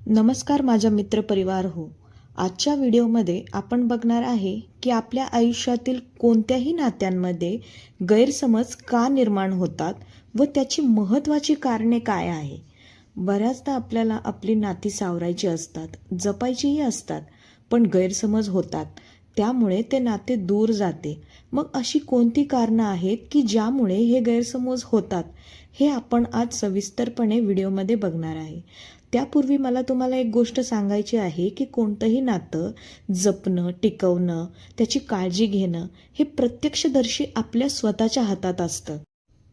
नमस्कार माझा मित्रपरिवार हो. आजच्या व्हिडिओमध्ये आपण बघणार आहे की आपल्या आयुष्यातील कोणत्याही नात्यांमध्ये गैरसमज का निर्माण होतात व त्याची महत्त्वाची कारणे काय आहे. बऱ्याचदा आपल्याला आपली नाती सावरायची असतात, जपायचीही असतात, पण गैरसमज होतात. त्यामुळे ते नाते दूर जाते. मग अशी कोणती कारणं आहेत की ज्यामुळे हे गैरसमज होतात, हे आपण आज सविस्तरपणे व्हिडिओमध्ये बघणार आहे. त्यापूर्वी मला तुम्हाला एक गोष्ट सांगायची आहे की कोणतंही नातं जपणं, टिकवणं, त्याची काळजी घेणं हे प्रत्यक्षदर्शी आपल्या स्वतःच्या हातात असतं.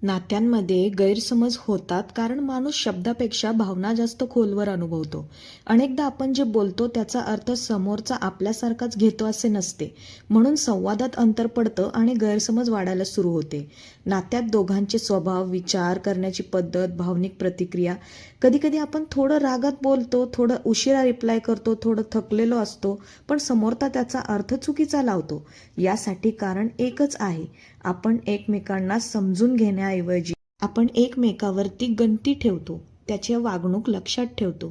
नात्यांमध्ये गैरसमज होतात कारण माणूस शब्दापेक्षा भावना जास्त खोलवर अनुभवतो. अनेकदा आपण जे बोलतो त्याचा अर्थ समोरचा आपल्यासारखाच घेतो असे नसते. म्हणून संवादात अंतर पडतं आणि गैरसमज वाढायला सुरू होते. नात्यात दोघांचे स्वभाव, विचार करण्याची पद्धत, भावनिक प्रतिक्रिया, कधीकधी आपण थोडं रागात बोलतो, थोडं उशिरा रिप्लाय करतो, थोडं थकलेलो असतो, पण समोरचा त्याचा अर्थ चुकीचा लावतो. यासाठी कारण एकच आहे, आपण एकमेकांना समजून घेण्याऐवजी आपण एकमेकावरती गणती ठेवतो, त्याची वागणूक लक्षात ठेवतो.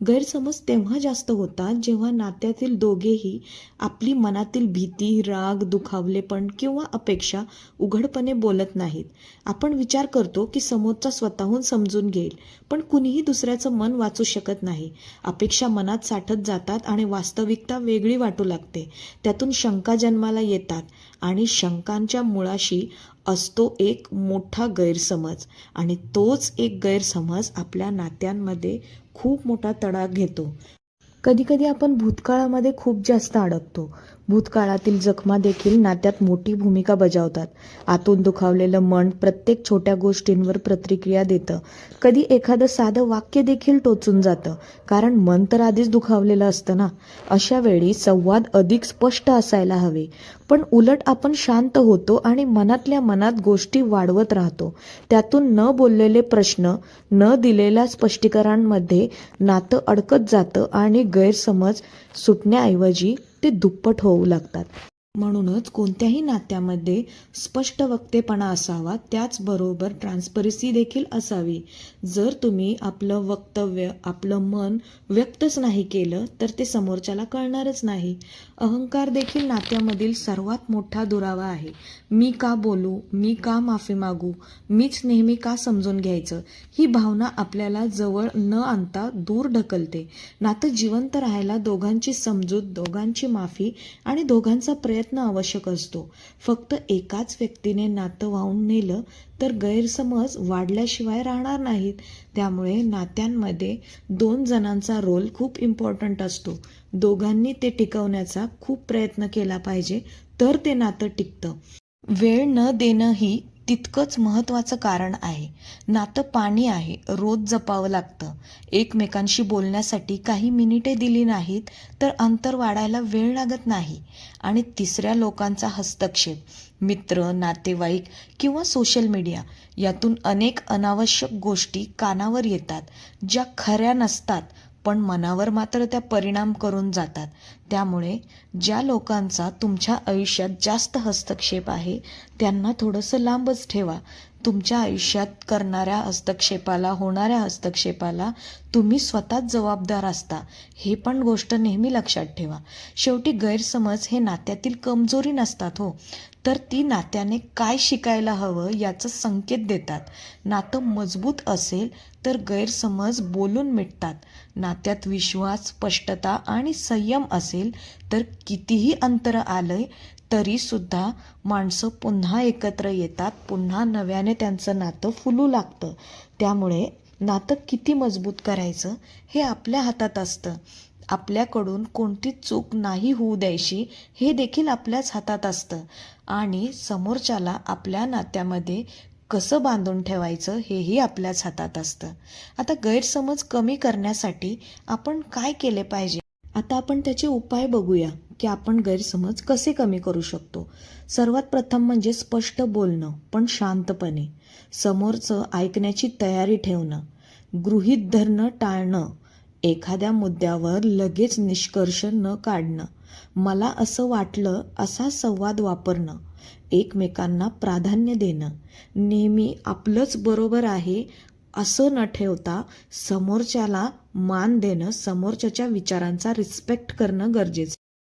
गैरसमज तेव्हा जास्त होतात जेव्हा नात्यातील दोघेही आपली मनातील भीती, राग, दुखावलेपण किंवा अपेक्षा उघडपणे बोलत नाहीत. आपण विचार करतो की समोरचा स्वतःहून समजून घेईल, पण कुणीही दुसऱ्याचं मन वाचू शकत नाही. अपेक्षा मनात साठत जातात आणि वास्तविकता वेगळी वाटू लागते. त्यातून शंका जन्माला येतात आणि शंकांच्या मुळाशी असतो एक मोठा गैरसमज आणि तोच एक गैरसमज आपल्या नात्यांमध्ये खूप मोठा तडा घेतो. कधीकधी आपण भूतकाळामध्ये खूप जास्त अडकतो. भूतकाळातील जखमा देखील नात्यात मोठी भूमिका बजावतात. आतून दुखावलेलं मन प्रत्येक छोट्या गोष्टींवर प्रतिक्रिया देतं. कधी एखादं साधं वाक्य देखील टोचून जातं, कारण मन तर आधीच दुखावलेलं असतं ना. अशा वेळी संवाद अधिक स्पष्ट असायला हवे, पण उलट आपण शांत होतो आणि मनातल्या मनात गोष्टी वाढवत राहतो. त्यातून न बोललेले प्रश्न, न दिलेल्या स्पष्टीकरणांमध्ये नातं अडकत जातं आणि गैरसमज सुटण्याऐवजी ते दुप्पट होऊ लागतात. म्हणूनच कोणत्याही नात्यामध्ये स्पष्ट वक्तेपणा असावा, त्याचबरोबर ट्रान्सपरन्सी देखील असावी. जर तुम्ही आपलं वक्तव्य, आपलं मन व्यक्तच नाही केलं तर ते समोरच्याला कळणारच नाही. अहंकार देखील नात्यामधील सर्वात मोठा दुरावा आहे. मी का बोलू, मी का माफी मागू, मीच नेहमी का समजून घ्यायचं, ही भावना आपल्याला जवळ न आणता दूर ढकलते. नातं जिवंत राहायला दोघांची समजूत, दोघांची माफी आणि दोघांचा प्रयत्न आवश्यक असतो. फक्त एकाच व्यक्तीने नातं वाहून नेलं तर गैरसमज वाढल्याशिवाय राहणार नाहीत. त्यामुळे नात्यांमध्ये 2 जणांचा रोल खूप इम्पॉर्टंट असतो. दोघांनी ते टिकवण्याचा खूप प्रयत्न केला पाहिजे, तर ते नातं टिकतं. वेळ न देणं ही तितकंच महत्त्वाचं कारण आहे. नातं पाणी आहे, रोज जपावं लागतं. एकमेकांशी बोलण्यासाठी काही मिनिटे दिली नाहीत तर अंतर वाढायला वेळ लागत नाही. आणि तिसऱ्या लोकांचा हस्तक्षेप, मित्र, नातेवाईक किंवा सोशल मीडिया, यातून अनेक अनावश्यक गोष्टी कानावर येतात, ज्या खऱ्या नसतात पण मनावर मात्र त्या परिणाम करून जातात. त्यामुळे ज्या लोकांचा तुमच्या आयुष्यात जास्त हस्तक्षेप आहे त्यांना थोडंसं लांबच ठेवा. तुमच्या आयुष्यात करणाऱ्या हस्तक्षेपाला, होणाऱ्या हस्तक्षेपाला तुम्ही स्वतःच जबाबदार असता, हे पण गोष्ट नेहमी लक्षात ठेवा. शेवटी गैरसमज हे नात्यातील कमजोरी नसतात हो, तर ती नात्याने काय शिकायला हवं याचं संकेत देतात. नातं मजबूत असेल तर गैरसमज बोलून मिटतात. नात्यात विश्वास, स्पष्टता आणि संयम असेल तर कितीही अंतर आलंय तरी सुद्धा माणसं पुन्हा एकत्र येतात, पुन्हा नव्याने त्यांचं नातं फुलू लागतं. त्यामुळे नातं किती मजबूत करायचं हे आपल्या हातात असतं. आपल्याकडून कोणती चूक नाही होऊ द्यायची हे देखील आपल्याच हातात असतं. आणि समोरच्याला आपल्या नात्यामध्ये कसं बांधून ठेवायचं हेही आपल्याच हातात असतं. आता गैरसमज कमी करण्यासाठी आपण काय केले पाहिजे? आता आपण त्याचे उपाय बघूया की आपण गैरसमज कसे कमी करू शकतो. सर्वात प्रथम म्हणजे स्पष्ट बोलणं, पण शांतपणे. समोरचं ऐकण्याची तयारी ठेवणं. गृहीत धरणं टाळणं. एखाद्या मुद्द्यावर लगेच निष्कर्ष न काढणं. मला असं वाटलं असा संवाद वापरणं. एकमेकांना प्राधान्य देणं. नेहमी आपलंच बरोबर आहे असं न ठेवता समोरच्याला मान देणं, समोरच्याच्या विचारांचा रिस्पेक्ट करणं गरजेचं.